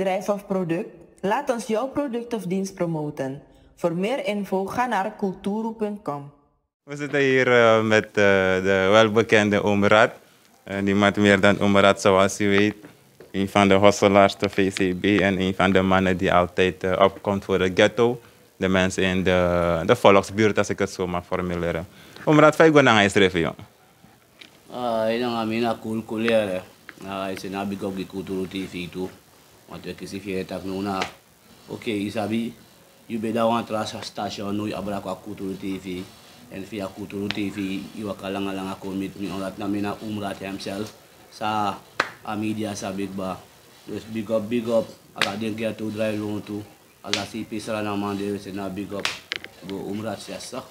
bedrijf of product? Laat ons jouw product of dienst promoten. Voor meer info ga naar kulturu.com. We zitten hier met de welbekende Omrad. Niemand meer dan Omrad, zoals u weet. Een van de hosselaars de VCB en een van de mannen die altijd opkomt voor de ghetto. De mensen in de volksbuurt, als ik het zo mag formuleren. Omrad, fai go nang isrefi yo. Ina nga mina cool yere. Ise na big up di Kulturu TV too. Want we kisi fiye tak nuna. Okay, isabi, you better want trust station no abra kwa Kulturu TV. En via Kulturu TV, you wakalanga commit me on that na mina Omrad himself. Sa a media sa big ba. Just big up. Ala den get to drive long too. Ala si pisra na man de se na big up. Go Omrad siya.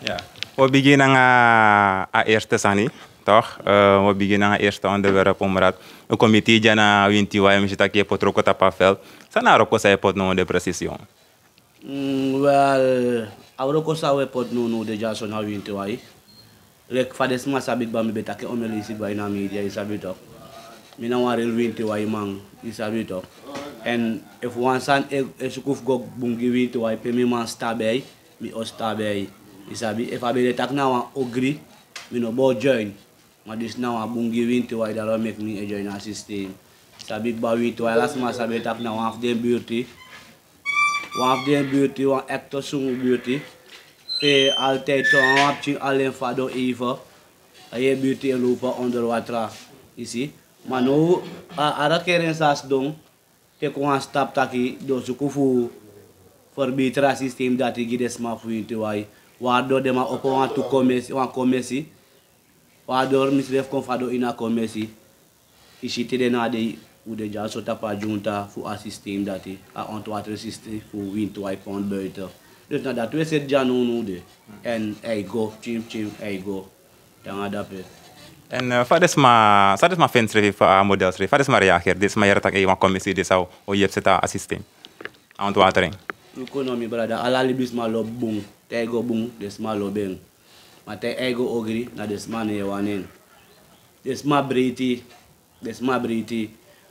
Ja. We beginnen aan eerste sani, toch? We beginnen aan eerste onderwerp Omrad. Een comité jana winti wa je dat je potroko tapafel. Sana roko sa pot no de precision. Well, awroko sa we pot no de jason na winti wa. Lek fades ma sabit ba mi betake omelisi ba ina media isabito. Mina warel winti wa mang isabito. And if one san e sukuf go bungi winti wa pe mi man stabay, mi ostabay. Isabi, if I be the tak now agree, me no bo join. Ma this now a bungi winti why that make me a join a system. Sabi ba winti why last ma sabi tak now one of them beauty. One of them beauty, one actor sung beauty. E altijd one wapching alleen fado even. Aye beauty en lopen onder water. You see? Maar no, ara keren sas dong. Te kon stap taki do sukufu verbeteren systeem dat ik des ma winti why. Waardoor de ma op want to commercie, waardoor misdrijf kon fado in a commercie, is het de na de hoe de jas op tapa junta voor een systeem dat hij een ontwater systeem voor wind to pound buiten. Dus na dat we zet janu nu de en hij go chim hij go dan ada pe. En fades ma fensrevi voor modelsrevi, fades ma reageer, dit ma yertak een commissie dit zou o je zet een systeem aan ontwatering. Economy brother, ala libis ma lo bung. Tego bung, des ma lo beng. Ma te ego ogri, na des ma ne wanen. Des ma briti.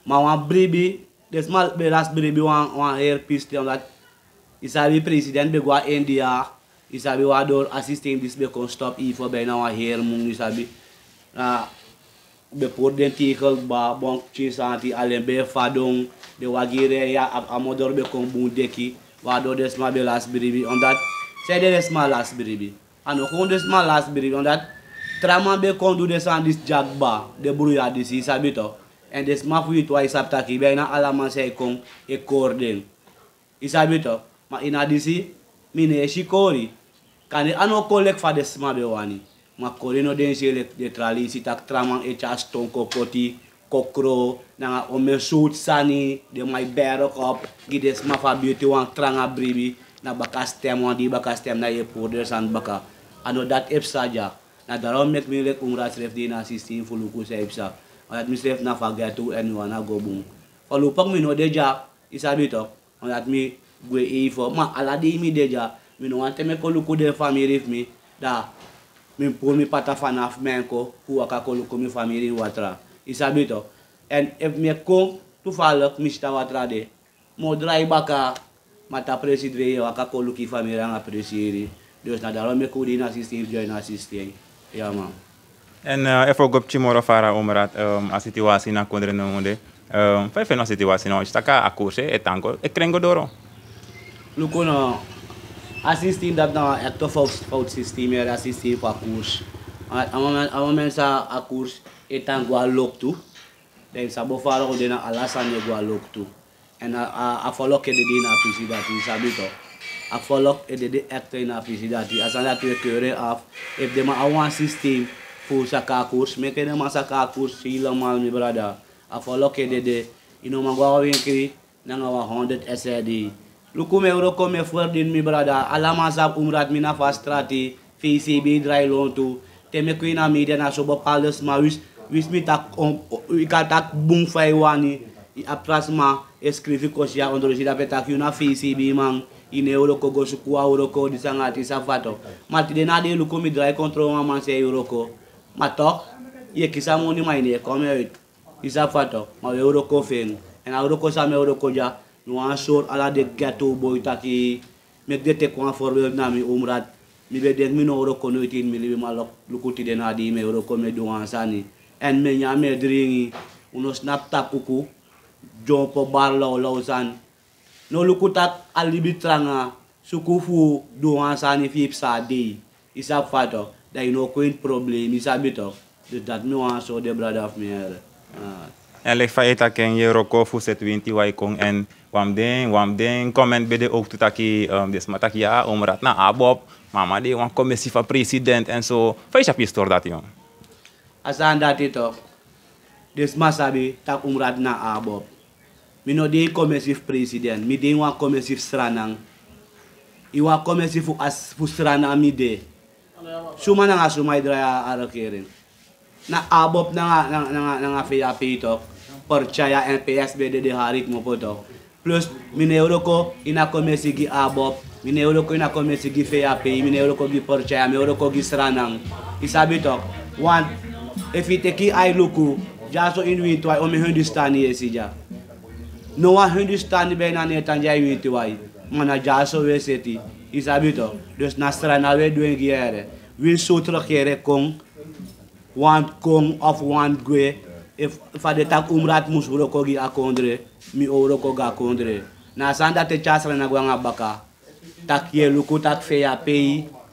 Ma wan bribi, des ma be last bribi wan airpiece te dat. Isabi president be gwa India. Isabi wador assistem dis be kon stop ifo be na wan hair mung isabi. Be por den tikel ba bon chisanti alen be fadong de wagire ya amodor be kon bung deki. Wador des ma be last bribi on dat. Say there is my last baby. And no this my last baby on that. Traman be kondu des on this jagba. De bruya this is a bit of. And this map with twice up taki. Be na alaman say kong e korden. Is a bit of. Ma ina disi. Mine e shikori. Kani ano kolek fa des ma be wani. Ma kori no den se de trali si tak traman e chas ton kokoti. Kokro. Nanga ome suit sani. De my bear up. Gides ma fa beauty wan tranga baby. Na baka stem wan di baka stem na ye powder san baka ano dat epsa ja na darom make me like Omrad ref di na system fuluku sa epsa at mi ref na fagatu and wana go bung falupak mi no deja isabi to at mi gwe e for ma ala di mi deja mi no ante me koluku de family ref mi da mi po mi pata fanaf menko ku aka koluku mi family watra isabi to and if me kom tu falak mi sta watra de mo drai baka mata presidente waka koluki família nga presieri. Dus na daarom me kudi na systeem join na systeem. Ja man. En even op chimoro fara Omrad a situatie na kondre no monde. Fai fe no situatie no staka akuse etango e krengo doro. Luko no a systeem dat na acto fout systeem era systeem pa koers. A moment sa a koers etango a loktu. Den sabo fara ko dena alasane go a loktu. En a follow ke de na presidenti sabito. A follow e de actor na presidenti. Asana tu keure af. If de ma awan system fu saka kurs, me ke de ma saka kurs sila mal mi brada. A follow ke de ino mangwa winkri na nga 100 SRD. Luku me euro ko me fordin mi brada. Alama sa Omrad mi na fastrati. VCB dry loan tu. Te me ko na media na so bopales ma wis mi tak tak bung fai wani. Aprasma escrevi kosia ondologi da peta ki una VCB man in euro ko go suku euro ko disangati safato mati de na de lu ko mi dry control man se euro ko matok ye kisa moni maine come isa fato ma euro ko fen En Euroko sa me Euroko ja, no een soort ala de ghetto boy taki, met de tek een voorbeeld na mi Umrat, mi bedenk mi no Euroko nooit in mi libi malok lukuti de na di me Euroko me doan sani. En me nya me dringi, uno snap tap uku, jompo bar law san. No lukutak alibi tranga, sukufu doan sani fip sa di. Isap fato, dat je no geen probleem, isabi toch? Dus dat me wan so de brada of meer. En like faita ken je roko fu set winti wai kong en wam den comment bede ook to taki des mataki ja omrat na abob mama de wan commissie van president en zo. Faisha pistor dat jong. Asan dat toch? Des masabi tak omrat na abob. Mi no de commissie president, mi de wan commissie stranang. I wan commissie fu stranang mi de. Suma na nga sumay draya arakirin. Na abob na nga FAP ito, percaya NPSBD de harik mo po to. Plus, mineuro ko ina komesi gi abob, mineuro ko ina komesi gi FAP, mineuro ko gi percaya, mineuro ko gi seranang. Isabi to, one, if iteki ay luku, jaso inwintu ay ome Hindustani esija. No one Hindustani be na netan jay wintu ay, mana jaso weseti. Isabi to, dus nasrana we doen giere. Win so terugkeren kong, want kong of want gwe, if de tak umrat mus uroko gi akondre, mi uroko ga akondre. Na sanda te chasra na gwanga baka, tak ye luku tak FAP,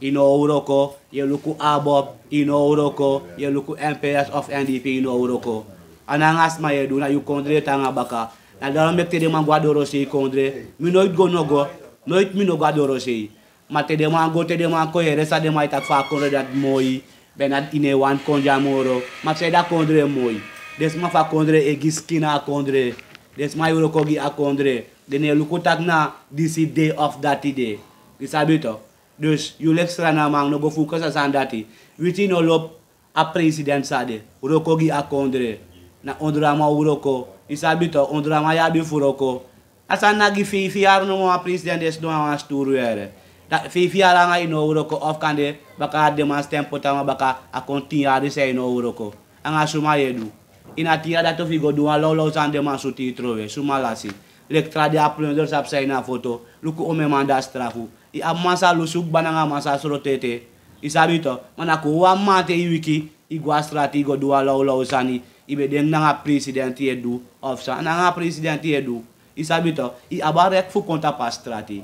ino uroko, ye luku abob, ino uroko, ye luku MPS of NDP ino uroko. Anangas ma ye do na yu kondre tanga baka, na dalam mek te de man gwadoro si kondre, mi nooit go nogo, nooit mi no gwadoro si. Maar te de man go te de man ko resa de man tak fa kondre dat mooi benat ine wan konja moro maar se da kondre mooi des ma fa kondre e giskina kondre des ma yoro ko gi akondre de ne luku tak na this day of that day isabito dus you extra na man no go fu ko sa sandati witi no lop a president sade uroko gi akondre na ondra ma uroko isabito ondra ma ya bi furoko asana gi fi arno mo a president des do an sturu ere dat fi ala nga ino uroko of kande baka demas tempo tama baka akontinya de say no uroko anga suma yedu ina tira dato figo do lo san demas suti trove suma lasi lektra de aprender sap say na foto luku o me manda strafu I amasa lusuk bananga masa solo tete isabito manako wa mate wiki igwa strati go do lo sani ibe den nga president yedu of sa nga president yedu isabito I abarek fu konta pastrati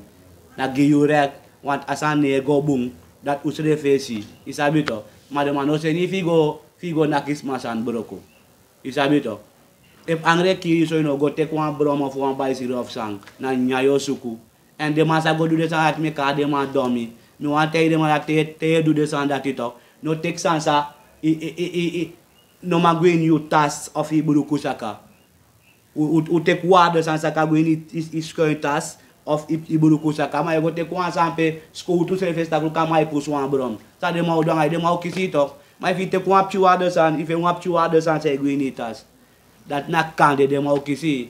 na geyurek want asan ne go bung dat usre fesi isabito madama no se ni figo nakis masan broko isabito if angre ki so no go take one bromo for one by zero of sang na nyayo suku and the masa go do the sang at me ka de ma domi mi want te de ma te do the sang that it no take sansa no magwin you task of iburu kusaka u take word sansa ka gwin is going task of iburu kusa kama ego te kwa sampe school tu se festa ku kama ipusu an brom sa de ma odanga de ma okisito ma fi te kwa pchua de san ife wa pchua de san se guinitas dat na kande de ma okisi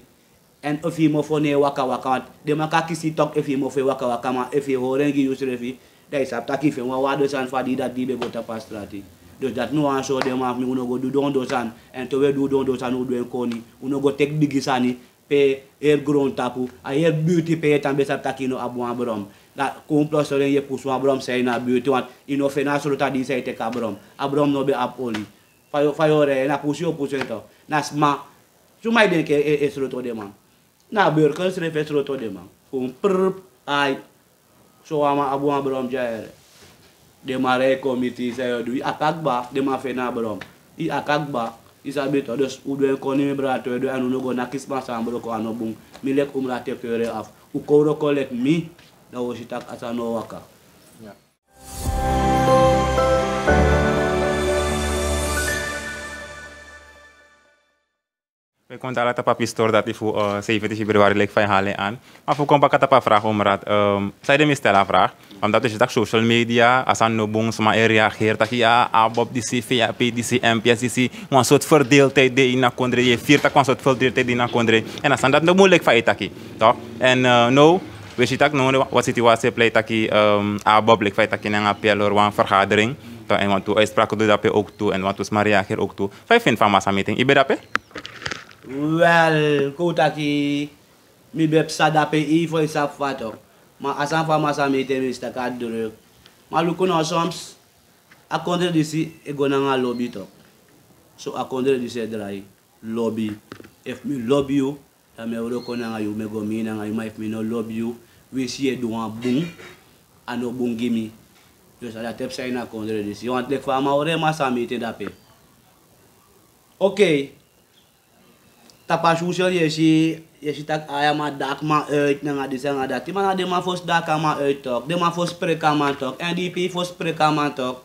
en ofi mo fone waka de ma ka kisi tok efi mo fe waka ma efi horengi yusrefi dai sapta ki fe wa de san fa di dat di be gota pastrati dus dat no an so de ma mi uno go du don do san en to we du don do san u do en koni uno go tek bigisani pe gron tapu a beauty pe tambe sap takino abu abrom da komplos ren ye pusu abrom say na beauty wan ino fena solo ta di say te kabrom abrom no be apoli fayo re na pusu to na sma sumai den ke e solo to de man na beur kan se fe solo to de man per ai so ama abu abrom jaere de mare committee say do akagba de ma fena abrom I akagba isabito dos udwe ko ni brato do anu no go nakis masambro ko ano bung milek umrate kere af u ko kolek mi da wo sitak asano waka We kon daar tapa pistor dat ifu 17 februari lek fijn halen aan. Maar voor kom pak tapa vraag om raad. Zij de mistela vraag. Omdat is het social media asan no bung sama reageert dat ja abob disi FAP disi MPS disi een soort verdeeldheid de ina kondre je viert dat een soort verdeeldheid ina kondre en asan dat no moeilijk fijn taki. Toch? En no we ziet ook no wat situatie pleit taki abob lek fijn taki na apelor wan vergadering. Toch en want to uitspraak do dat ook toe en want to sma reageer ook toe. Vijf vind van massa meeting. Ibe dat Well, kota ki mi bep sadape I for isa fato. Ma asan fa masa mi te mista ka dure. Ma luku no soms a kondre disi e gona nga lobby to. So a kondre disi drai lobby. If me lobby you, ta me oro kona nga you me go mi na nga you ma if me no lobby you, we see e do an boom ano boom gimme. Just that tep say na kondre disi. You want like fa ma ore masa mi te dape. Okay. Tapa social yesi tak aya ma dak ma uit na nga disa nga dati mana de ma fos dak ma uit tok de ma fos preka ma tok NDP fos preka ma tok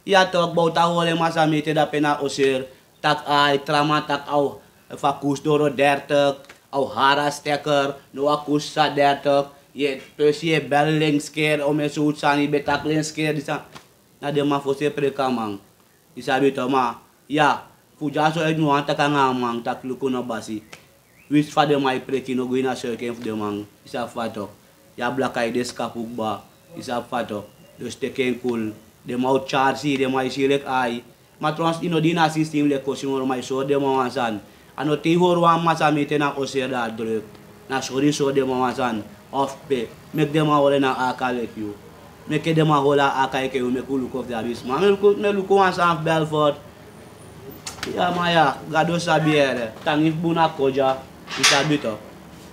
ya tok bauta hole ma samite da pena osir tak ay trama tak au fakus doro dertek au haras teker no akus sa dertek ye pesie belling scare o me suut sani betak len scare disa na de ma fos preka mang isabi to ma ya Puja so egno anta ka ngamang tak luko na basi. Wis fa de mai preki no guina so ken de mang isa fato. Ya blakai des kapugba isa fato. Dos te ken cool de mau charge de mai silek ai. Matrons ino dina system le ko simo mai so de mo wansan. Ano ti horwa masa mite na oseda druk. Na sori so de mo wansan off pe. Mek de ma wole na akale you. Mek de ma hola akai ke me kulu ko de abis. Ma me luko wansan Belfort. Ya maya, gado sabiere, tangif buna koja, isabi to.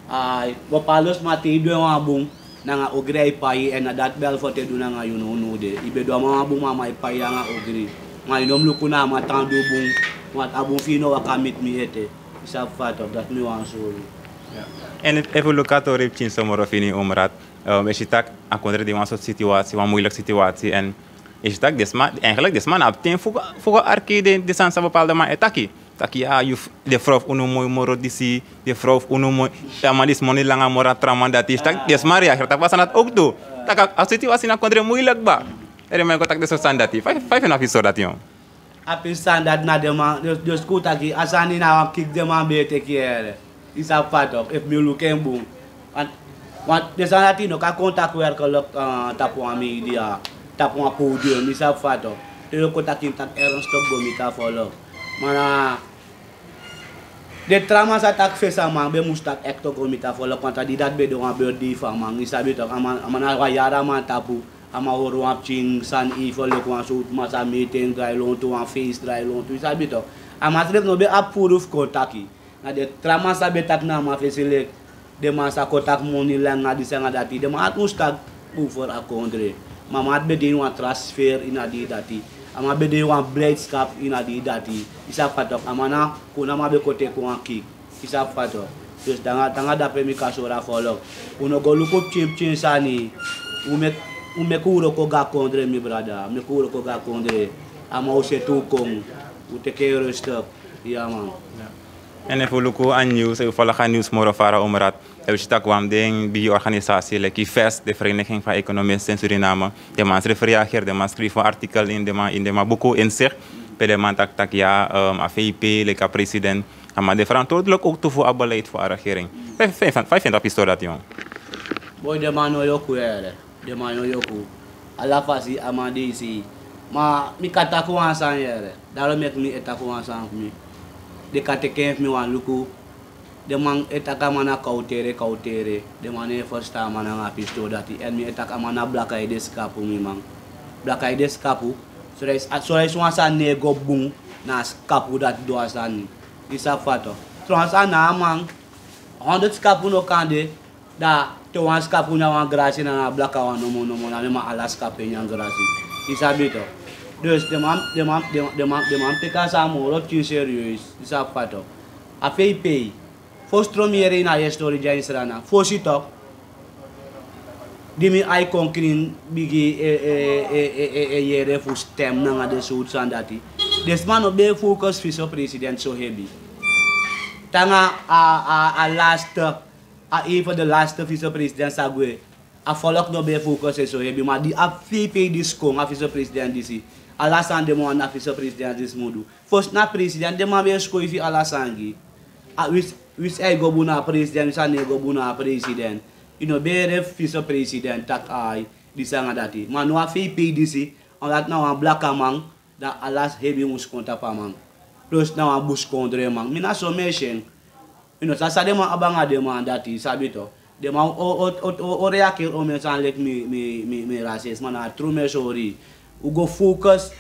Ay, papalos mati dua mabung, nanga ogre pai en adat Belfort edu nanga yuno de. Ibe dua mabung mama pai nga ogre. Ngai nom lukuna matang dubung, mat abung fino wakamit mi ete. Isa fato dat mi wansuri. En even look at de ripchin somoro fini omrat. Is je tak a kontra de een soort situatie, een moeilijke situatie en is dat eigenlijk desman op ten voor arcade de sansa bepaalde maar etaki taki ja de vrouw uno mooi moro disi de vrouw uno mooi tamalis moni langa mora trauma dat is tak desman ya tak pasan dat ook do tak als situatie na kontra moeilijk ba men ko tak de so sandati 5 episode dat yon Api standard na de man de skuta ki asani na kick de man bete kiere isa fato if me look en boom want de sanati no ka contact wer ko tapo ami dia tapo nga podium isa fato telo ko takin tak eron stop go mita follow mana de trama sa tak fesa mang be mustak ekto go mita follow kontra di dat be do nga be di fa mang isa be to amana wa yara man tapu ama horo apching san I follow ko shoot masa meeting dry long to one face dry long to isa be to amatrek no be approve kontaki na de trama sa be tak na ma feselek de masa kotak moni lang nga di sa nga dati de ma mustak for a country Mama be de one transfer in adi dati. Ama be de one blade scap in adi dati. Isa patok amana kuna ma be kote ko an kick. Isa patok. Just tanga da premi kasora follow. Uno go luko chip sani. Ume kuro ko ga kondre mi brada. Me kuro ko ga kondre. Ama o se tu kong. Ute kero stop. Ja man. En even luko aan nieuws, volgen nieuws moro fara omrat. We zitten kwam ding bij organisatie, like FEST, de Vereniging van Economisten in Suriname. De man reageert, de man schreef een artikel in de man boeken in zich. Bij de man tak ja, AVP, like president. Maar de verantwoordelijk ook toe voor het beleid voor de regering. 5 pistool dat jong. Boy de man no yoku ere, de man no yoku. Ala fasi amadisi. Ma mi kataku ansan ere. Daarom mek mi etaku ansan mi. De kateken mi wan luku. De man etaka mana kautere de man e first time mana nga pisto dati en mi etaka mana blakai de skapu mi man blakai de skapu so is wansan nego bung na skapu dat do asan isa fato transa na man 100 skapu no kande da to wan skapu na wan grasi na blaka wan no mo na ma ala skapu nya grasi isa bito dus de man peka sa mo ro ti serious isa fato a pay Fostro miere na ye story ja insrana. Fosito. Dimi ai konkrin bigi yere fu stem na nga de suit sandati. Desman be focus vice president so heavy. Tanga a last even the last vice president sagwe. A follow no be focus so heavy ma di a FP disco a vice president disi. Alasan de mo na vice president dis mudu. First na president de ma be sko ifi alasangi. Wis ay go buna president sa ne go buna president ino bere vice president tak ay disa nga dati manu afi PDC on dat na wan black amang da alas heavy mus konta pa mang plus na wan bus kondre mang mina so mention Mino sa de man abanga de man dati sabi to. De man o reakir o me san lek mi racisme na true me sorry. U go focus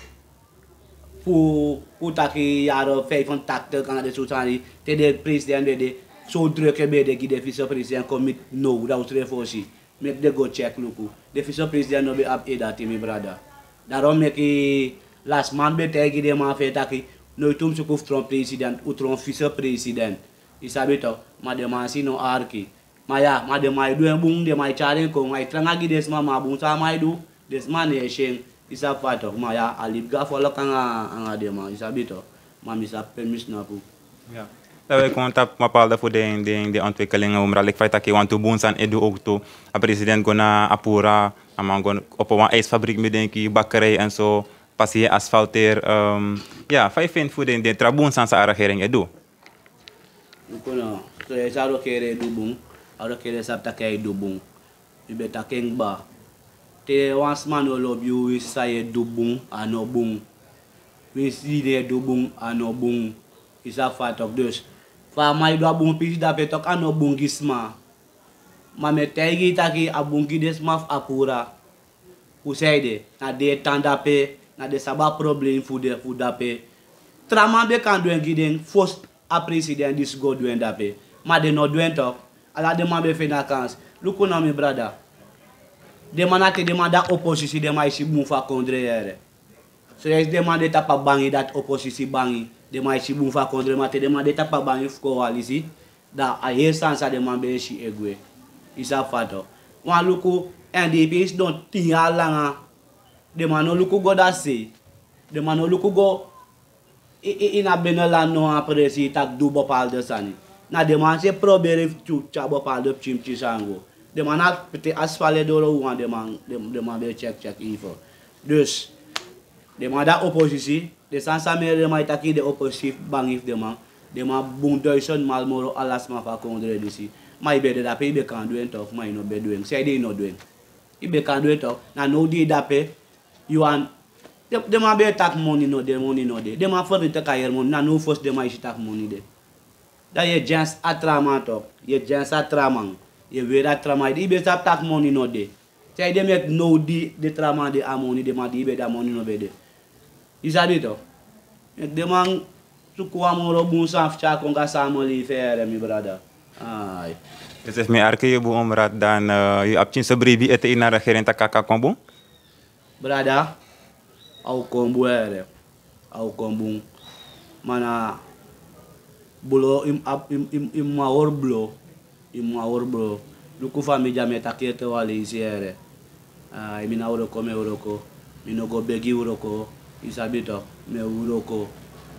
pour taki yaro 85 kan de sutani te de president de so druk be de ki de vice-president commit no dat tre fosi. Make de go check luku. De vice-president no be up e dati mi brother. Daarom make last man be tegi de man fe taki no tum sukuf Trump president ou Trump vice-president. Isabi to, ma de man si no arki. Ma ya, ma de mai du en bung de mai charen ko mai tranga gi des ma bung sa mai du. Des man e sheng. Isa pato, ma ya alip ga folo kanga de man. Isabi to, ma misa permis na pu. Ja. We conta bepaalde voor de ontwikkelingen omra. Ik feit dat je want to boons aan edu ook to. A president gona apura, amang gon op een ijsfabriek met denki bakkerij en zo. Passie asfalteer. Ja, vijf vind voor de traboons aan zijn regering edu. Kono, so e saro kere edu bung, aro kere sapta ke edu bung. Ibe takeng ba. Te once man all of you is say edu bung ano bung. We see de edu bung ano bung. Isa fatok dus. Fa mai do abung pisi da petok ano bungisma. Mame tegi taki abungi desma apura. Usaide na de tandape na de saba problem fudape. Trama be kan doen giden first a president this go doen dape. Ma de no doen tok. Ala de ma be fe na kans. Look on me brother. De manate demanda oppositie de mai si bun fa kondre ere. So yes demande tapa bangi dat oppositie bangi. De mai si bun fa kondre mate demande tapa bangi coalition. Da a yesansa de man be si egwe. Isa fato. Wan luku NDP is don tinga langa. De man no luku go da se. De man no luku go ina benela no apresi tak du bopal de sani. Na de man se probere tu cha bopal de chimchi sango. De man na pete asfale dolo wan de man be check info. Dus de man da oppositie, de sansa me de man taki de oppositie bangif de man bung duizend mal moro alas ma fa kondre disi. Ma ibe de dape ibe kan doen tok ma ino be doen. Say de no doen. Ibe kan doen tok na no di dape you want de man be tak money no de. De man for te kayer money na no first de man isi tak money de. Da ye jens atrama tok. Ye jens atramang. Ye vera trama ibe tak money no de. Say de make no di de trama de amoni de man di ibe da money no be de. Isabi to. De man suku amoro bun saf cha konga samoli fere mi brother. Ai. Dus if me arke je bu omrat dan je abchin sabribi ete ina regering takaka kombu. Brother, au kombu ere. Au kombu. Mana bulo im maor blo. Im maor blo. Luku família me takete wali isi ere. Imi na uroko me uroko. Mi no go begi uroko. Isabito me uroko.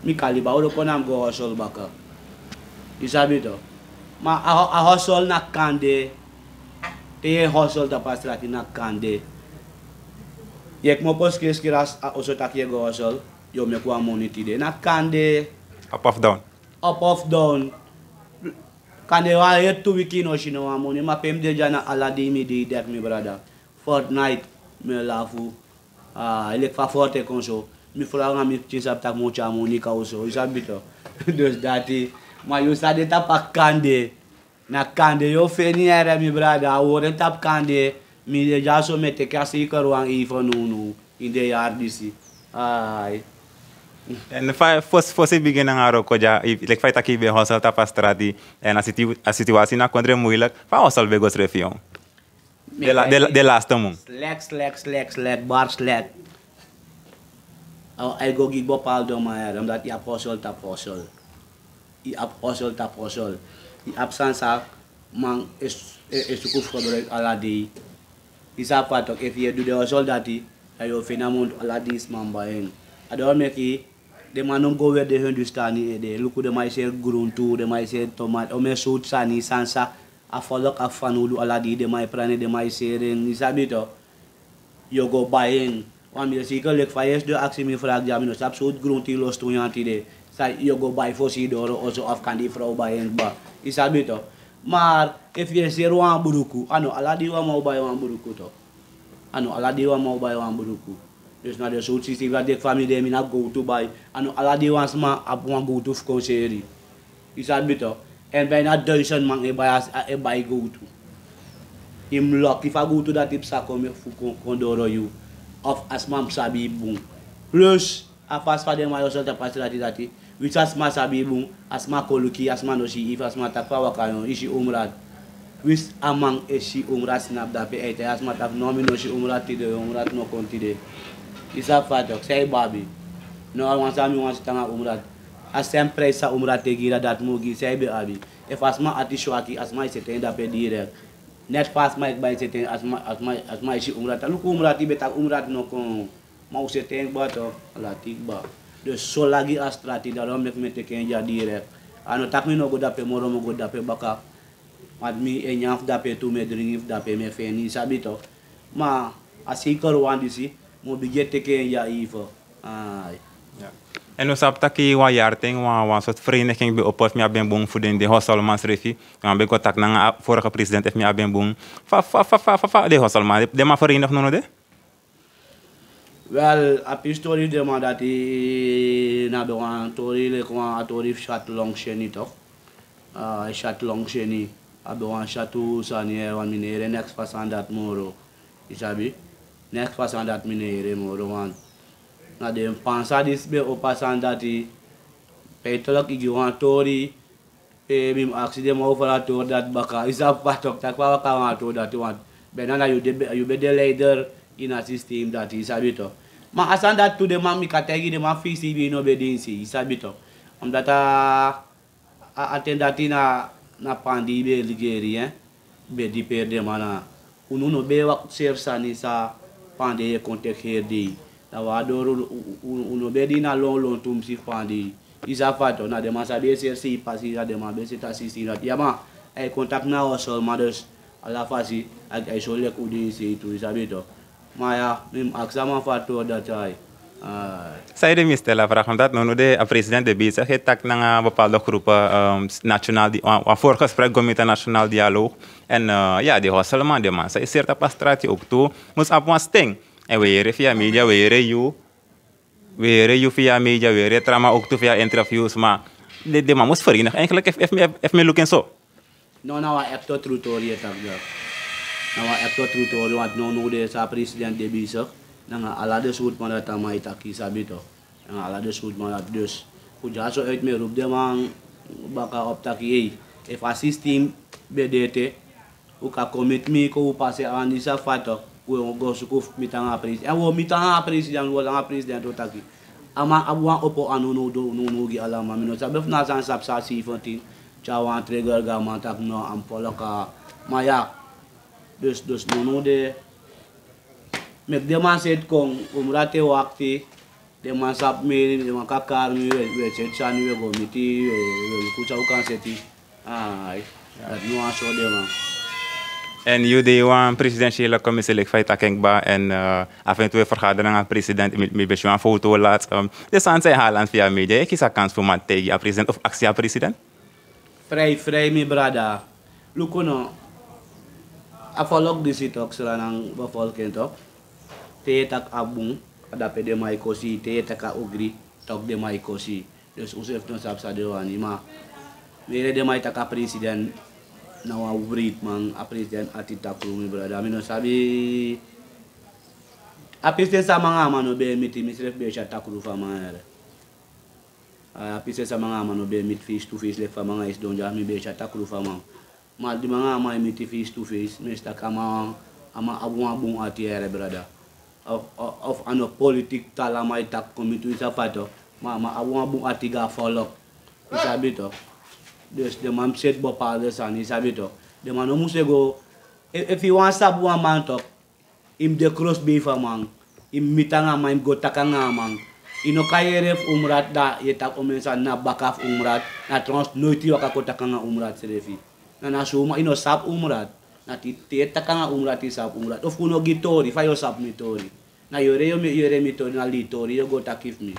Mi kaliba uroko nam go hustle baka. Isabito. Ma a hustle na kande. Te hustle da pastrati na kande. Yek mo pos kiras oso takie go hustle. Yo me kwa money de na kande. Up of down. Up of down. Kande wa het 2 wiki no shino wa money. Ma pem de jana aladi mi de dek mi brother. Fortnite me lafu. Elek fa forte konso. Mi fura nga mi tinsap tak mo cha money ka oso. Isabito. Dus dati. Ma yo sa de tap kande. Na kande yo feni era mi brada. Ore tap kande. Mi de jaso mete kasi karuang ifo nunu. Inde yar disi. Ai. En fosse begin ng araw ko ja, like fight aki be hustle tapa strati en a situatie na kondre moeilijk. Fa hustle be gos refion. De laatste mong. Slack, bar slack. I go gig bopal do ma era. Omdat i apostle tap hustle. I absensa man is sukuf kodore aladi. Isa patok if you do the hustle dati ayo finamont aladi smambaen. Ador meki de manon go where de Hindustani de luku de mai ser gruntu de mai ser tomat o me sut sani sansa a folok a fanudu aladi de mai prane de mai seren isabito yo go buying wan mi si ko lek fayes de aksi mi frag jamino sap sut grunti los tuyanti de sa yo go buy fosi doro also of kandi frau buying ba isabito mar if ye ser wan buruku ano aladi wa mau buy wan buruku to ano aladi wa mau buy wan buruku. Dus na de soort systeem dat de familie mi na go to buy. Ano aladi wans ma ap wan go to konseri. Isabito. En bijna 1000 man e bij go to. Im lock if I go to that tip sa come kondoro you of as mam sabi boom. Plus afas fa dem ayo solta pasirati dati. Which as ma sabi boom, as ma koluki, as ma no shi if as ma takwa wakayon ishi umrad. Which amang ishi umrad snap dape ete as ma tak no mi no shi umrad tide umrad no kontide. Isa fatok say babi. No wansa mi wansa tanga umrad. As sempre sa umrad te gira dat mogi say be abi. If as ma ati shwaki as ma sete dape direct. Net fast mic by sete as ma ishi umrad. Lu umrad tibe tak umrad no kon mau sete bato ala tikba. Dus so lagi astrati dalam mek mete kenja direct. Ano tak mi no go dape moro mo go dape baka. Madmi enyaf dape tu me dringif dape me feni sabito. Ma asikor wan disi mo bigete kenja ifo. Ai. Ja. En we sapta ki wa yarting wa soort vereniging be opos mi aben bung fuden de Hosselmans refi. Wa be ko tak na vorige president mi aben bung. Fa de Hosselman de ma verenig no de. Well, a pistori demanda ti na bewan tori le kwa atori chat long sheni toch. Chat long sheni abewan chatu sanie wan minere next pasan dat moro. Isabi next pasan dat minere moro wan. Na dem pansa dis be o pasan dati petolok igi wan tori bim accident mo fala tor dat baka isap patok tak pa ka wan tor dat wan. Benana you be the leader in a system that is abito. Ma asan dat to the man mi kategi de man fisi bi no obedience is abito. That attendati na pandi be ligeri be di perde mana. Uno be wak ser sani sa pandi e kontek herdi. Na wadoro uno be di na long tum si pandi. Isa fato na de man sabe ser si pasi de man be sita si na yama e kontak na osol mothers ala fasi ay sole ku di si tu isabito. Maya mim aksama fato datai. Zij de mistela vraag omdat nu de president de bezig is tak na bepaalde groepen nationaal waar voor gesprek comité nationaal dialoog en ja die Hosselman de man zij zeer op straatje ook toe moest op een sting en we via media we via media we trama ook toe via interviews maar de man moest verenig eigenlijk if me looking so. No na wa epto trutorie tak da. Na wa epto trutorie wat no de sa president de bezig. Nanga alade soort man dat amai taki sabito. Nanga alade soort man dat dus. Kuja so uit me roep de man baka op taki if a system BDT u ka commit me ko passe an isa fato we go sukuf mitanga president. En wo mitanga president wo langa president otaki. Ama abwa opo anu no gi alama mino sabef na san sap sa si fontin. Chawan trigger ga man tak no am poloka maya. Dus no de mek deman set kong umrate wakti deman sap me deman kakar mi we chan we go miti we kucha ukan seti ai dat no aso deman En jullie waren presidentiële commissie feit akengba en af en toe vergaderen aan president met besje een foto laat. Dus aan zijn halen via media. Ik kies een kans voor man tegen a president of actie a president. Vrij mi brada. Lukono afolok disi tok sila ng bevolking tok. Te tak abung ada pede mai kosi te tak ogri tok de mai kosi. Dus usef no sap sa dewani ma. Mere de mai tak president na wa ubrit man a president atitakru mi brada. Mi no sabi a president sa mga mano be miti misref be siya takru fa manere. A president sa mga mano be mit face to face lek fa mga is donja mi be siya takru fa man. Ma di mga may miti face to face mista kama ama abung ati ere brada. Of ano politik tala may tak komitu isa pato ma abung ati ga follow isabi to. Dus de man set bepaalde san isabi to. De man no musego if you want sab one man talk im de cross be fa man im mitanga ma im go takanga man ino kayeref umrat da yetak omensa na bakaf umrat na trans noiti wakako takanga umrat serefi na suma ino sab umrat na tita takanga umrat sab umrat of kuno gitori fa yo sab mitori na yore mitori na litori yo go takif mi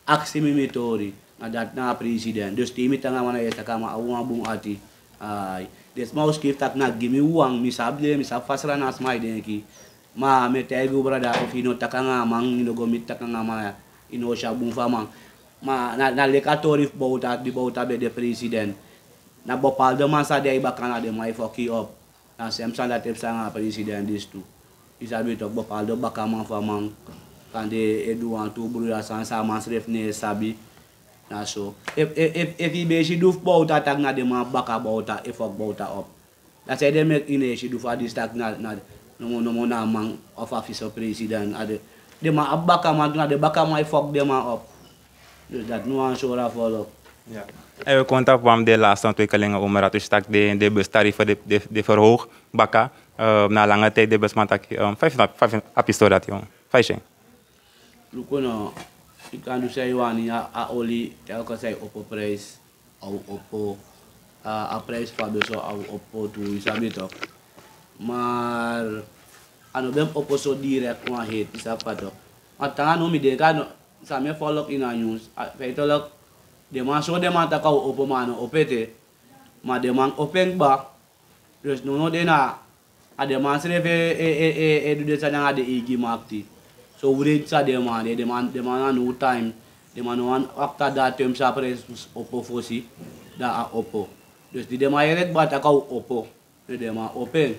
aksi mi mitori na dat na president dus timi tanga mana yetakama abung ati ay des mau skip tak na gimi uang mi sable mi safasra na smai denki ma metego brada of ino takanga mang ino go mit takanga ma ino shabung famang ma na lekatori bauta di bauta be de president Na bepaalde masa dia bakal ada mai fuck up. Na semsan dat tip sang presiden dis tu. Isabi tok bepaalde bakal man famang kan de eduan tu bru san sa mas ref ne sabi. Na so if he be she do bouta tag na de man bakal bouta if fuck bouta up. Dat say dem make ine she do for dis tag na no na man of office of president ade de man abaka man na de bakal mai fuck de man up. Dus dat nu aan zo follow. Ja. En we konten op de laatste ontwikkelingen om te stak de bustarieven de verhoog bakka na lange tijd de besmantak 5 apisto dat jong 5. Lukono ik kan dus zeggen a oli telkens zij op prijs au op a prijs van dus au op tu isabi toch. Maar ano bem op zo direct one hit isabi toch. Maar tangan no mi de kan sa me follow in a news feitolok de man so de man ta kau opo mano opete ma de man open ba dus no de na a de man sreve du de sa nga de igi makti so wure sa de man no time de man one after that term sa pres opo fosi da a opo dus di de man yeret ba ta kau opo de man open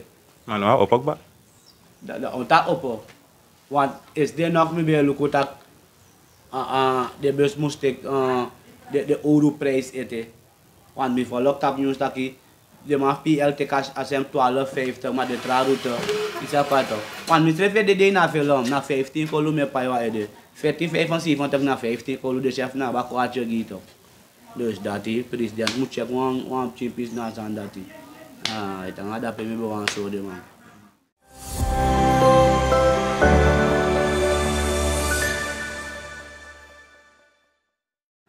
Mano opo ba da onta opo want is de nog me be lukutak de bus moest ik de europrijs eten. Want me volop tap news taki de ma PLT cash asem 12,50 maar de traroute is apa to. Want me tref de na film na 15 kolu me paiwa ede. 45 na 15 kolu de chef na ba kwaatje gito. Dus dati president moet check one chipis na san dati. Itang ada pe me be wan so de man.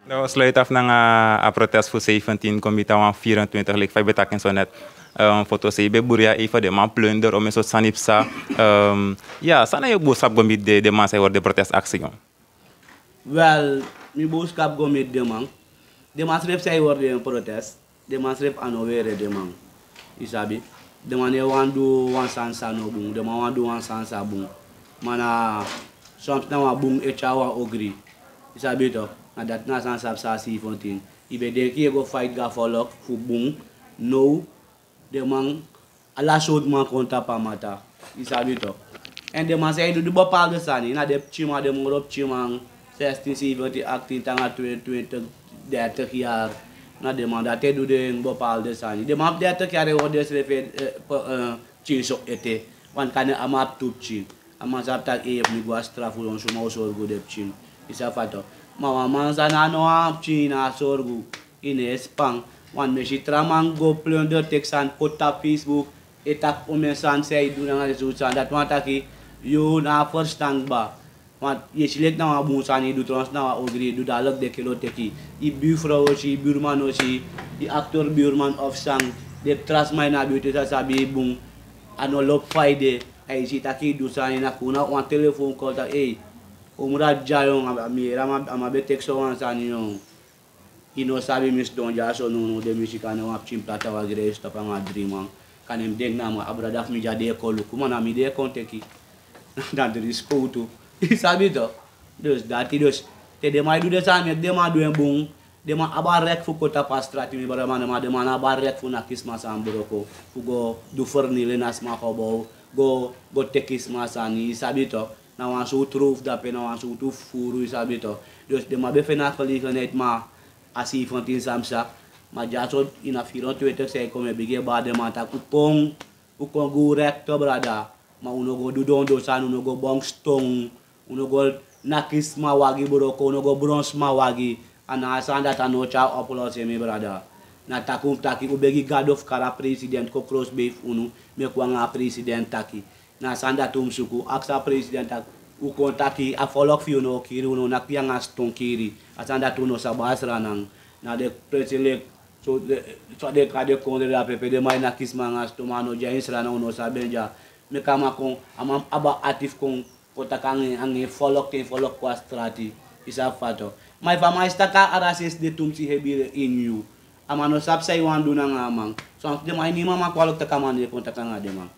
We sluiten af naar een protest voor 17, comité van 24, like 5 betakken zo net. Foto se be buria even de man plunder om zo sanipsa. Ja, sana je boodschap gomit de man zij wordt de protestactie. Wel, mi boodschap gomit de man. De man schreef zij wordt de protest. De man schreef anowere de man. Isabi. De man want do wan sansa no bung. De man want do wan sansa bung. Mana soms na wan bung echawa ogri. Isabi to. Na dat na sansa sa si fontin. Ibe de ki go fight ga follow fu bung. No. De man ala showed man konta pa mata. Isabi to. En de man say do bopal de sani. Na de chima de murop chima 16, 17, 18, tanga 20, 30 jaar. Na de man dat do de bopal de sani. De man 30 jaar ho de srefe chinso ete. Wan kan amap tup chin. Ama saptak e mi go strafu on so mo so go de chin. Isa fato. Ma man sana no am chin na sorgu in spang. Wan me si tramang go plunder texan pota Facebook etak umesan say do na resulta dat wan taki you na first tang ba. Want je select na abu sani du trans na ogri du dalog de kilo teki I buurvrouw si buurman si I actor buurman of sang de trans mai na beauty sa sabi bung ano lop faide ay si taki du sani na kuna wan telephone call ta umra jayong amira amabe texto wan sani yung ino sabi mis don jaso no de misikana wa chim plata wa grace ta pang dreamang kanem deg na ma abradaf mi jade ko lu kuma na mi de konteki dan de risco tu sabi to dus dati dus te de mai du de sami de ma du embung de ma abarek fu kota pastrati mi bara ma de ma abarek fu nakis ma sambroko fu go du fornile nas ma ko go tekis ma sani sabi to na wan so trof da pe na wan so tu furu sabi to dus de ma be fena net ma asi fontin samsa ma jaso ina firon Twitter say come bige ba de ma ta kupong go recto brada ma uno go du don do san uno go bong stong uno go nakis ma wagi boroko uno go bronze ma wagi ana sanda tano cha opolose me brada na takum taki ubegi god of kara president ko cross beef unu me kwa nga president taki na sanda tum suku aksa president tak u kontaki a follow fi uno kiri uno na pia nga stong kiri asanda tuno sa basra nang na de president so de kade konde la pepe de mai nakis ma nga stomano jains rana uno sa benja me kama kong amam aba atif kong kota kange ange follow kwa strati isa fato mai fama istaka arasis de tumsi hebire in you amano sapsai wandu na ngamang so de mai ni mama kwalok ta kamane konta kanga de mang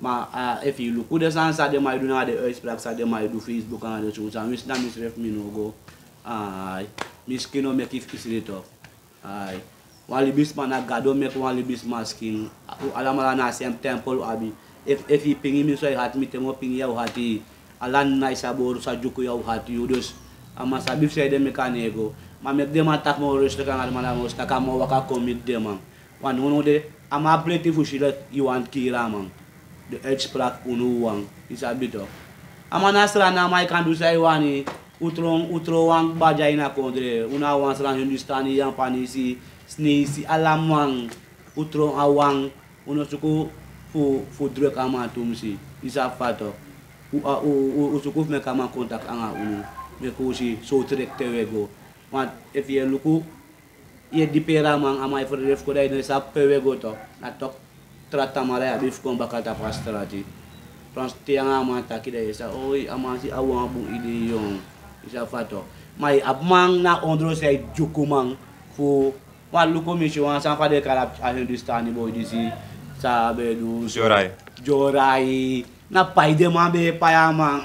ma if you look the sansa de mai du na de earthquake sa de mai du Facebook kanga de so sa mis na mis ref mi no go ai miskino me kif kisrito ai wan libisman na gado make wan libisman skin. Alamala na same temple abi. If he pingi mi so hat mi temo pingi ya hati. Alan na isabor sa juku ya hati udos. Ama sabi say dem mekanego. Ma make dem attack mo resto kan almana mo sta kamo waka commit dem man. Wan hono de ama pleti fushila you want kira man. The edge plak unu wang isabi to. Ama nasra na mai kan du say wani utro wang baja ina kondre. Una wan sran Hindustani yang panisi snisi alamang utro awang uno suku fu druk ama tumsi isa fato u suku me kama kontak anga unu me ko si so trek tewego mat if ye luku ye dipera mang ama if ref ko dai ne sa pewego to na tok trata mara bif ko bakata pastrati trans tianga mata kida isa oi ama si awang bung ide yong isa fato mai abmang na ondro say jukumang fu wan luko mi wan san fa de karab a Hindustani boy disi sabe du jorai na paide ma be payama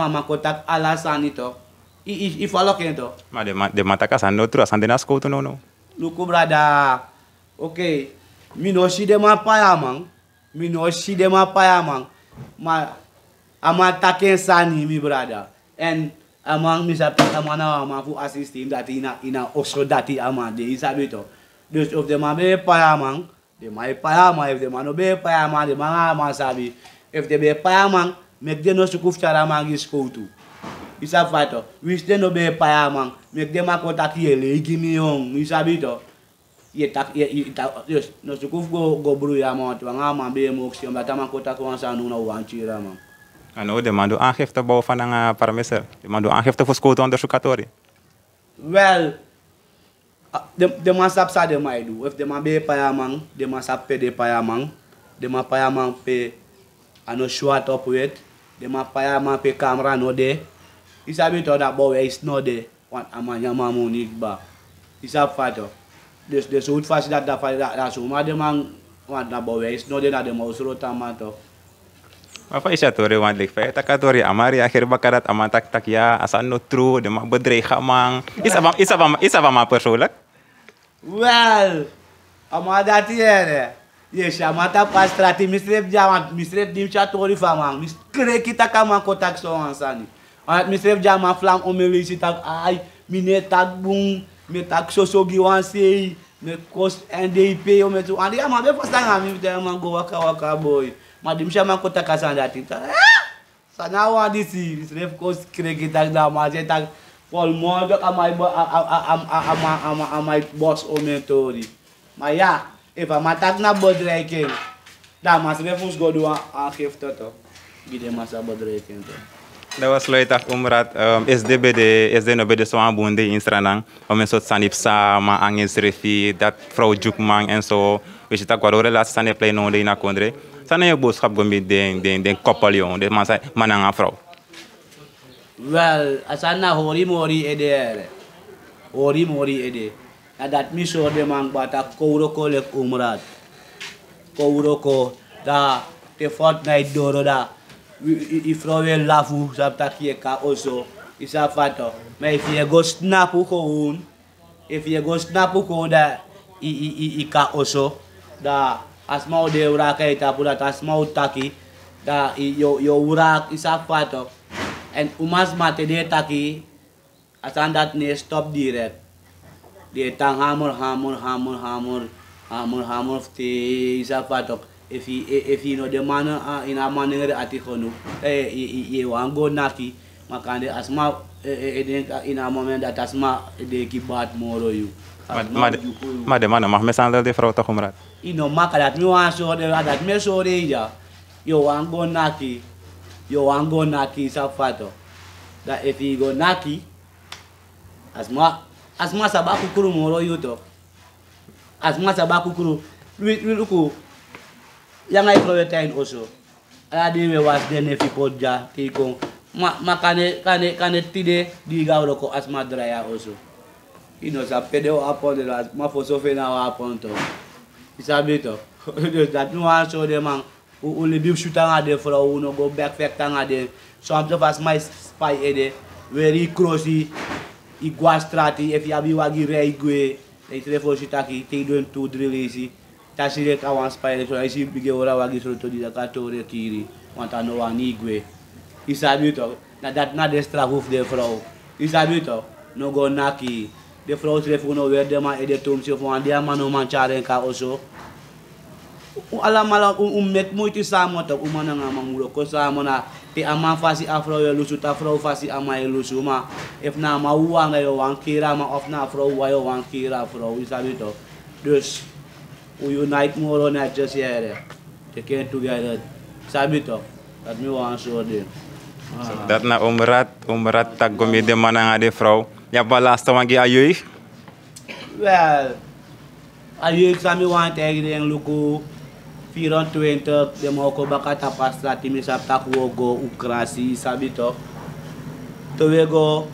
makotak alasani to I follow kento ma de mataka san no tru asan de nas kouto no luko brada okay mi no shi de ma payama ma amata sani mi brada and amang misa amana ama fu assisting dati ina also dati ama de isabi to dus of them be payamang de mai payama if them no be payama de manga ma sabi if they be payamang make them no sukuf chara mangi skoutu isa fato which they no be payamang make them akotaki ele gimi yong isabi to ye no sukuf go bru ya ma to nga be mo xiom batama kotako wansa no wanchira man. Ano, demando aangifte bouwen van een parameter. Demando aangifte voor scootonderdzoekatori. Well, de man sap sa de mai do. If de man be payamang, de man sap pe de payamang. De man payamang pe ano short up with. De man payamang pe camera no de. Isabi to that boy is no de. Want amanya mamonik ba. Isap fato. Des so fast that so ma de man want that boy is no de na de mo suro tamato. Apa isya tori wan lik fe takatori amari akhir bakarat amatak tak ya asan no true de mak bedreig mang isa ma persoonlijk. Well, amadati ere. Yes, amata pastrati misrep dim chatori famang. Mis kre kita kama kotak so ansani. Amat misrep jama flam omelisi tak ay minetak bung metak sosogi wansi me kos NDP o metu andi amabe pastanga mi de mango waka boy. Madimsha makota kasanda tita. Sanawa disi ref kos kre kita da maje tak pol modo amai boss o mentori. Maya if amatak na bodreken. Da mas refus godo a khifta to. Gide masa bodreken to. Dat was leuk umrat SD no bede so abonde in Stranang om een soort sanip sama angins refi dat vrouw Jukmang en zo weet je dat qua relatie sanip play no de na kondre sana je boodschap gombi den koppel jong de man zei man en vrouw. Well asana hori mori ede dat mi so de man bata kouroko lek umrat kouroko da te fortnight doro da if we lafu sabta kieka also isa fato me if you go snap ko da I ka also da asma de uraka ita pula asma utaki da yo urak isa fato and umas mate de taki asan that ne stop direct de tang hamur te isa fato if you know the man in a manner at honu ye wango naki makande asma in a moment that asma de kibat moro you maar de man mag mesandel de vrouw toch omraad ino makalat mi wan so de dat me so de ja yo wango naki sa fato that if you go naki asma sabaku kuru moro you to asma sabaku kuru luku yang ay protein also adi me was dene fi podja tiko kane tide di gawlo ko asma draya also ino sa pedeo upon the ma fo so fe na upon to isabito that no one so de man u le bib shooter de for uno go back factor de some of us my spy ede very crossy igwa strati if you abi wagi reigwe They telefon si taki, take doing 2-3 lazy. Tasi de kawan spy so I see bige ora wagi so to di katore kiri. Want ano wa nigwe. Isabi to. Na dat na de strafhoef de vrouw. Isabi to. No go naki. De vrouw telefon no weer de man e de tom se van de man no man charen ka oso. Alam mala met moeite samen toch umana nga mangulo ko samen na te ama fasi afro yo lusu ta vrouw fasi ama yo lusu ma if na ma uang yo wan kira ma of na vrouw wa yo wan kira vrouw isabi to. Dus we unite more on that just here. They came together. Sabi to. Dat me wan so de. Dat na umrat tak gomi de man nga de vrouw. Ja balasta wangi ayoy. Well, ayoy sami wan tegen de luku 24 de mo ko baka tapas la timi sa takwogo ukrasi sabi to. Towego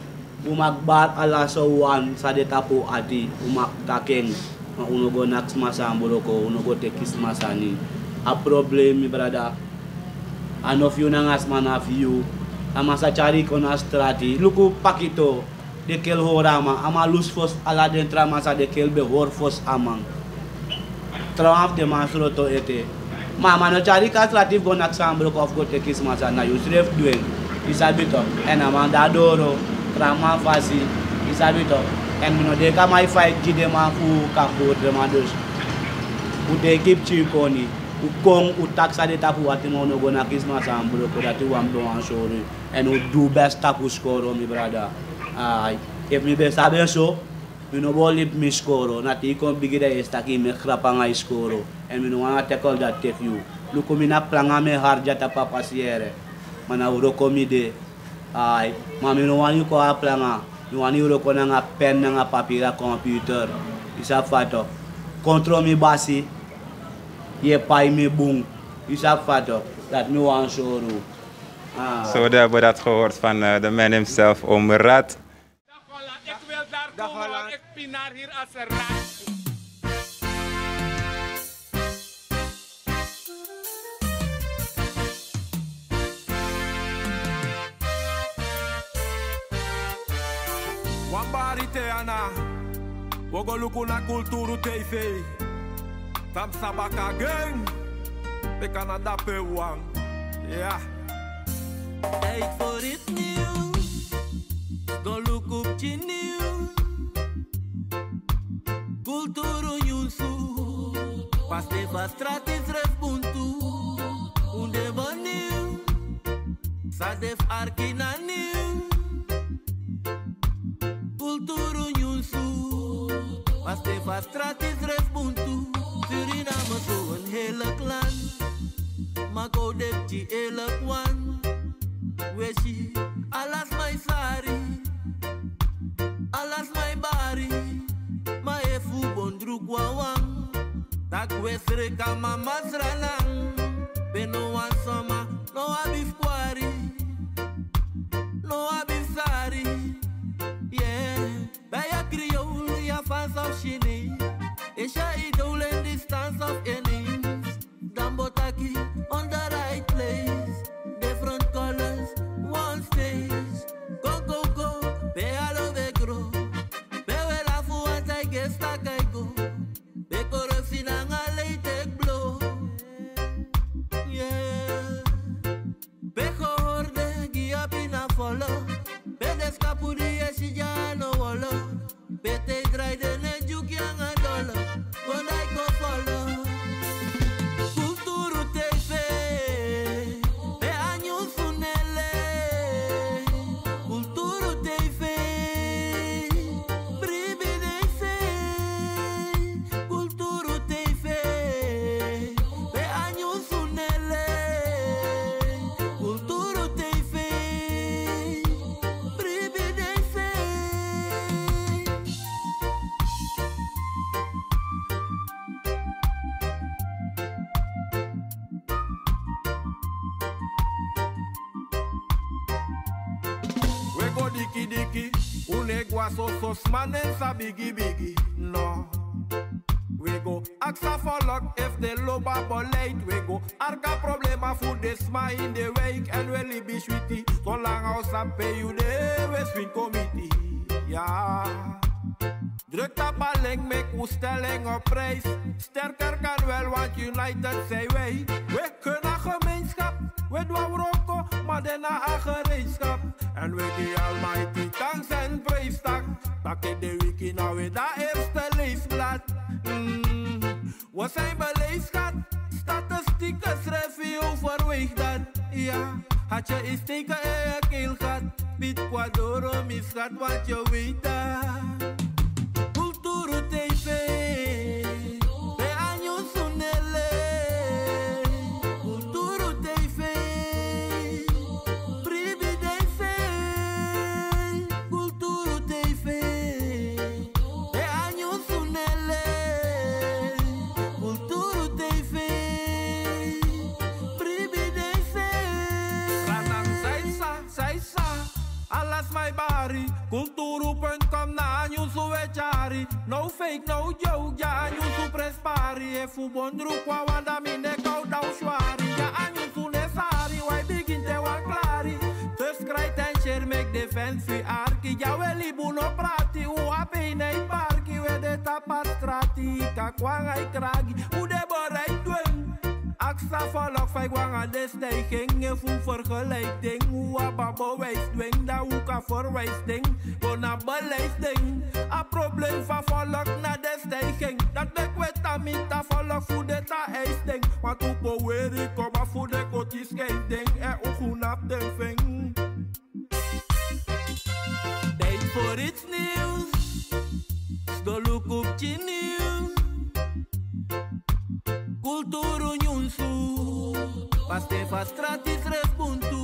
umagbat ala so wan sa de tapo ati umak takeng. Uno go nax masa amboloko, uno go tekis masani. A problem mi brada. Anof you nangas manaf you. Amasa cari kona strati. Luku pakito. De kel horama. Ama lus fos ala dentra masa de kel be hor fos amang. Trawaf de masro to ete. Mama no cari ka strati go nax amboloko of go tekis masana. You sref doing. Isabito. En amanda doro. Trama fasi. Isabito. En mino de ka mai fight gide ma fu kampo de mandos. U de keep chikoni. U kong u taxa de tapu ati mo no go na kisma sambulo ko dati wam do an shori. En u do best tapu score mi brother. If mi be sabe so, mi no bo lip mi score. Na ti kon bigida esta ki me krapa ngai score. En mi no wana tackle that take you. Lu ko mi na planga me harja ta papa siere. Mana uro komide. Ma mi no wani ko a planga. Mi wani uro ko nga pen nga papira computer. Isa fato. Control mi basi. Ye pai mi boom. Isa fato. Dat mi wan shoro. Zo daar hebben we dat gehoord van de man himself, Omrat. Ik wil daar komen, want ik pinaar hier als een raad. Wambari Teana, wogo luku na Kulturu TV. Tam sabaka gang, we Canada pe wang. Ja. Tijd voor het nieuws, go look op je nieuws. Kulturu nyusu, paste va stratis refbuntu. Unde baniu, sadef arkina nieuws. Kulturu nyusu, paste va stratis refbuntu. Suriname zo een hele clan, maar go dep die hele kwan. Weshi, alas my sari, alas my bari, ma efu bondru kwawang, tak wesre kama masranang, beno wan soma, no abif kwari, no abif sari, yeah, baya kriyo ya fans of shini, esha idol in distance of innings, dambotaki on the right place, different colors. One stage, go, go, go, pe alo vegro, pe wela fu anta gesta kaigo, pe korosi na ngale take blow, yeah, pe horde gia pina follow, pe descapuri esi ya no wolo, pe te dry de ne juki anga dolo, when I go follow. Kulturu TV, pe anyu sunele. Kulturu TV, privilege. Kulturu TV, pe anyu sunele. Kulturu TV, privilege. We go diki diki, unegwa so sos manen sa bigi bigi. No. We go aksa for luck if the loba boleit. We go arka problema food de sma in the week and we libi sweetie. So lang house a pay you the we swing committee. Yeah. Druk tapaling, make uw stelling op prijs. Sterker kan wel, want United zijn wij. We kunnen gemeenschap, we doen roko, maar daarna een gereedschap. En we die almighty thanks en praise tak. Tak in de wiki nou weer dat eerste leesblad. We zijn beleefd, schat. Statistieken schrijf je overweeg dat. Ja, had je iets steken in je keel gehad. Piet Quadoro misgaat wat je weet dat. Culturo TV, de años unele. Culturo TV, privideze. Culturo TV, de años unele. Culturo TV, privideze. Ranang saisa, alas my bari. Culturo.com na anyusu wechari. No fake, no joke, ja anyusu prespari. E fu bondru kwa wanda mine kau dau shwari. Ja anyusu nesari, why begin te wan klari. Subscribe and share, make defense fi arki. Ja weli buno prati, u ape nei parki. We de tapat strati, kakwang ay kragi. U de borai dwen. Aksa volk vijf wangen de stijging. En voel vergelijking. Hoe ababo wijsdwing. Dat hoe kan voorwijsding. Gona beleiding. A probleem van volk na de stijging. Dat de kwetamita volk voor de ta eisding. Want hoe power ik kom af voor de koties scheiding. En hoe goed op de ving. Tijd voor iets nieuws. Stoluk op je nieuws. Culturo nyunsu, paste faz tratis respuntu.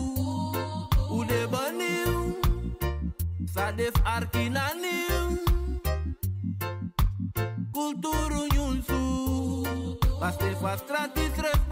Ude baniu, sadef arkina niu. Culturo nyunsu, paste faz tratis respuntu.